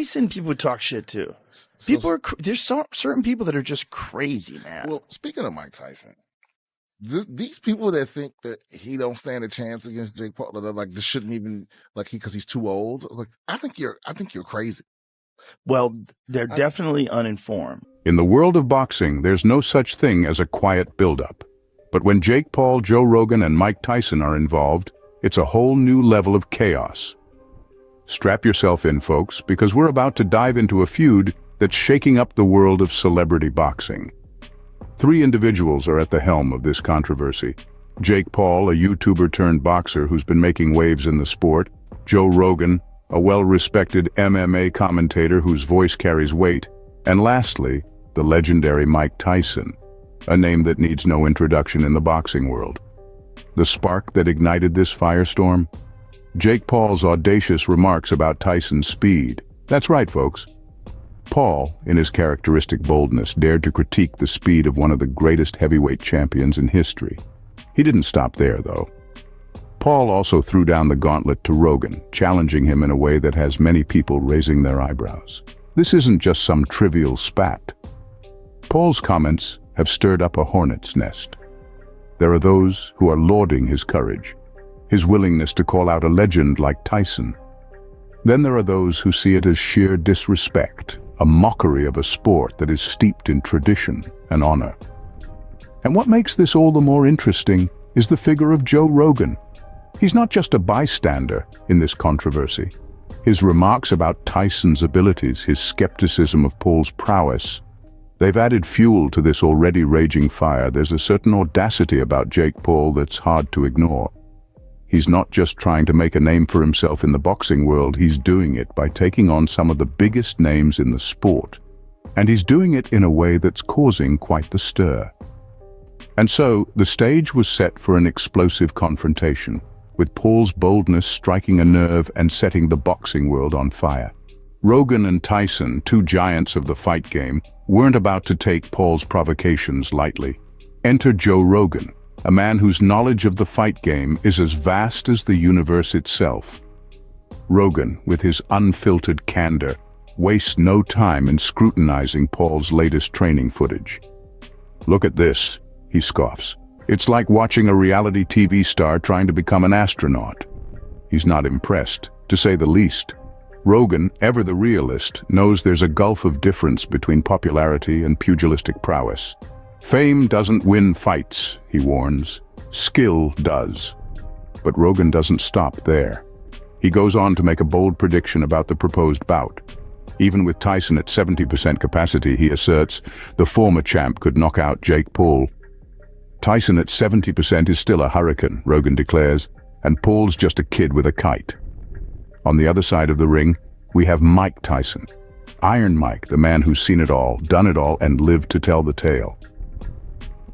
Tyson people talk shit too. So, There's certain people that are just crazy, man. well, speaking of Mike Tyson, these people that think that he don't stand a chance against Jake Paul, that like this shouldn't even because he's too old. Like I think you're crazy. Well, they're definitely uninformed. In the world of boxing, there's no such thing as a quiet buildup. But when Jake Paul, Joe Rogan, and Mike Tyson are involved, it's a whole new level of chaos. Strap yourself in, folks, because we're about to dive into a feud that's shaking up the world of celebrity boxing. Three individuals are at the helm of this controversy. Jake Paul, a YouTuber-turned-boxer who's been making waves in the sport. Joe Rogan, a well-respected MMA commentator whose voice carries weight. And lastly, the legendary Mike Tyson, a name that needs no introduction in the boxing world. The spark that ignited this firestorm? Jake Paul's audacious remarks about Tyson's speed. That's right, folks. Paul, in his characteristic boldness, dared to critique the speed of one of the greatest heavyweight champions in history. He didn't stop there, though. Paul also threw down the gauntlet to Rogan, challenging him in a way that has many people raising their eyebrows. This isn't just some trivial spat. Paul's comments have stirred up a hornet's nest. There are those who are lauding his courage, his willingness to call out a legend like Tyson. Then there are those who see it as sheer disrespect, a mockery of a sport that is steeped in tradition and honor. And what makes this all the more interesting is the figure of Joe Rogan. He's not just a bystander in this controversy. His remarks about Tyson's abilities, his skepticism of Paul's prowess, they've added fuel to this already raging fire. There's a certain audacity about Jake Paul that's hard to ignore. He's not just trying to make a name for himself in the boxing world, he's doing it by taking on some of the biggest names in the sport. And he's doing it in a way that's causing quite the stir. And so, the stage was set for an explosive confrontation, with Paul's boldness striking a nerve and setting the boxing world on fire. Rogan and Tyson, two giants of the fight game, weren't about to take Paul's provocations lightly. Enter Joe Rogan, a man whose knowledge of the fight game is as vast as the universe itself. Rogan, with his unfiltered candor, wastes no time in scrutinizing Paul's latest training footage. "Look at this," he scoffs. "It's like watching a reality TV star trying to become an astronaut." He's not impressed, to say the least. Rogan, ever the realist, knows there's a gulf of difference between popularity and pugilistic prowess. Fame doesn't win fights, he warns. Skill does. But Rogan doesn't stop there. He goes on to make a bold prediction about the proposed bout. Even with Tyson at 70% capacity, he asserts, the former champ could knock out Jake Paul. Tyson at 70% is still a hurricane, Rogan declares, and Paul's just a kid with a kite. On the other side of the ring, we have Mike Tyson. Iron Mike, the man who's seen it all, done it all, and lived to tell the tale.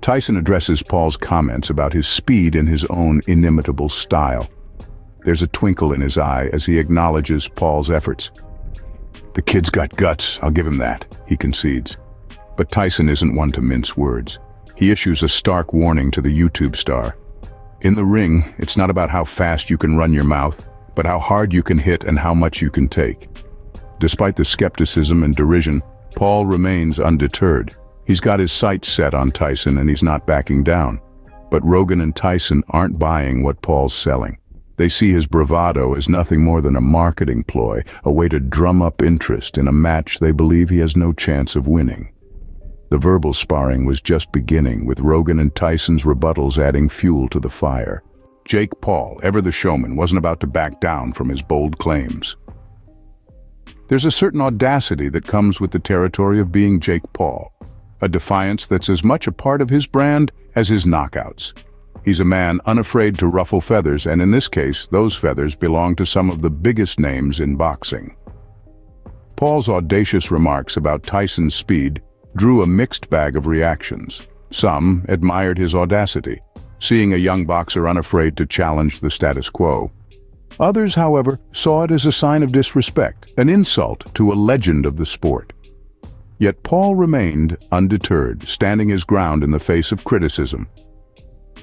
Tyson addresses Paul's comments about his speed in his own inimitable style. There's a twinkle in his eye as he acknowledges Paul's efforts. "The kid's got guts, I'll give him that," he concedes. But Tyson isn't one to mince words. He issues a stark warning to the YouTube star. In the ring, it's not about how fast you can run your mouth, but how hard you can hit and how much you can take. Despite the skepticism and derision, Paul remains undeterred. He's got his sights set on Tyson and he's not backing down. But Rogan and Tyson aren't buying what Paul's selling. They see his bravado as nothing more than a marketing ploy, a way to drum up interest in a match they believe he has no chance of winning. The verbal sparring was just beginning, with Rogan and Tyson's rebuttals adding fuel to the fire. Jake Paul, ever the showman, wasn't about to back down from his bold claims. There's a certain audacity that comes with the territory of being Jake Paul, a defiance that's as much a part of his brand as his knockouts. He's a man unafraid to ruffle feathers, and in this case, those feathers belong to some of the biggest names in boxing. Paul's audacious remarks about Tyson's speed drew a mixed bag of reactions. Some admired his audacity, seeing a young boxer unafraid to challenge the status quo. Others, however, saw it as a sign of disrespect, an insult to a legend of the sport. Yet Paul remained undeterred, standing his ground in the face of criticism.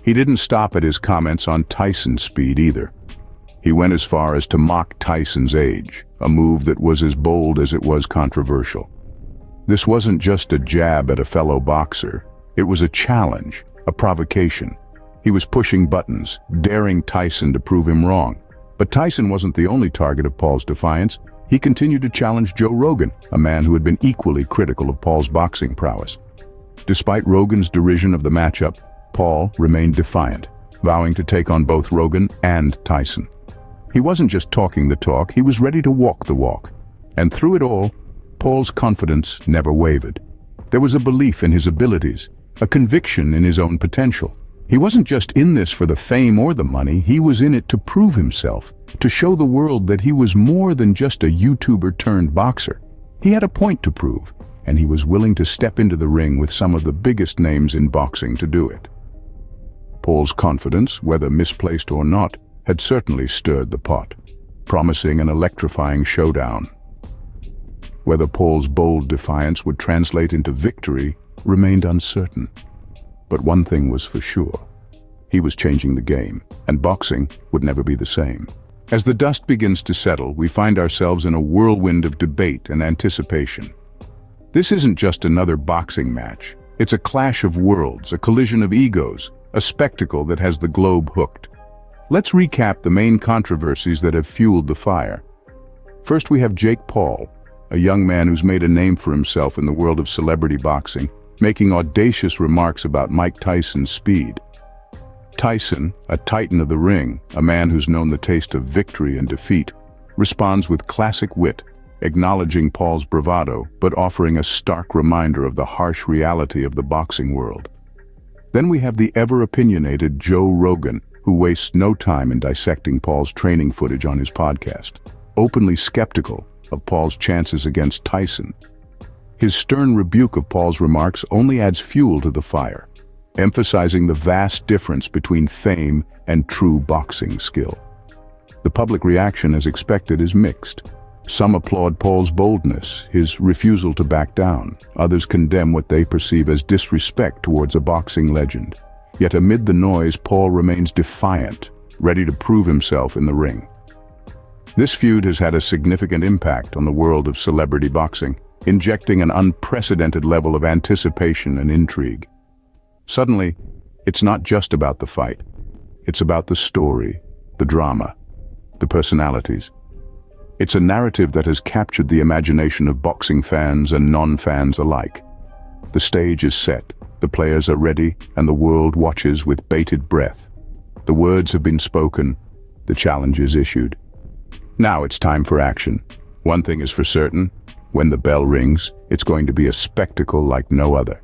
He didn't stop at his comments on Tyson's speed either. He went as far as to mock Tyson's age, a move that was as bold as it was controversial. This wasn't just a jab at a fellow boxer. It was a challenge, a provocation. He was pushing buttons, daring Tyson to prove him wrong. But Tyson wasn't the only target of Paul's defiance. He continued to challenge Joe Rogan, a man who had been equally critical of Paul's boxing prowess. Despite Rogan's derision of the matchup, Paul remained defiant, vowing to take on both Rogan and Tyson. He wasn't just talking the talk, he was ready to walk the walk. And through it all, Paul's confidence never wavered. There was a belief in his abilities, a conviction in his own potential. He wasn't just in this for the fame or the money, he was in it to prove himself, to show the world that he was more than just a YouTuber turned boxer. He had a point to prove, and he was willing to step into the ring with some of the biggest names in boxing to do it. Paul's confidence, whether misplaced or not, had certainly stirred the pot, promising an electrifying showdown. Whether Paul's bold defiance would translate into victory remained uncertain. But one thing was for sure. He was changing the game, and boxing would never be the same. As the dust begins to settle, we find ourselves in a whirlwind of debate and anticipation. This isn't just another boxing match. It's a clash of worlds, a collision of egos, a spectacle that has the globe hooked. Let's recap the main controversies that have fueled the fire. First, we have Jake Paul, a young man who's made a name for himself in the world of celebrity boxing, making audacious remarks about Mike Tyson's speed. Tyson, a titan of the ring, a man who's known the taste of victory and defeat, responds with classic wit, acknowledging Paul's bravado, but offering a stark reminder of the harsh reality of the boxing world. Then we have the ever-opinionated Joe Rogan, who wastes no time in dissecting Paul's training footage on his podcast, openly skeptical of Paul's chances against Tyson. His stern rebuke of Paul's remarks only adds fuel to the fire, emphasizing the vast difference between fame and true boxing skill. The public reaction, as expected, is mixed. Some applaud Paul's boldness, his refusal to back down. Others condemn what they perceive as disrespect towards a boxing legend. Yet amid the noise, Paul remains defiant, ready to prove himself in the ring. This feud has had a significant impact on the world of celebrity boxing, injecting an unprecedented level of anticipation and intrigue. Suddenly, it's not just about the fight. It's about the story, the drama, the personalities. It's a narrative that has captured the imagination of boxing fans and non-fans alike. The stage is set, the players are ready, and the world watches with bated breath. The words have been spoken, the challenge is issued. Now it's time for action. One thing is for certain, when the bell rings, it's going to be a spectacle like no other.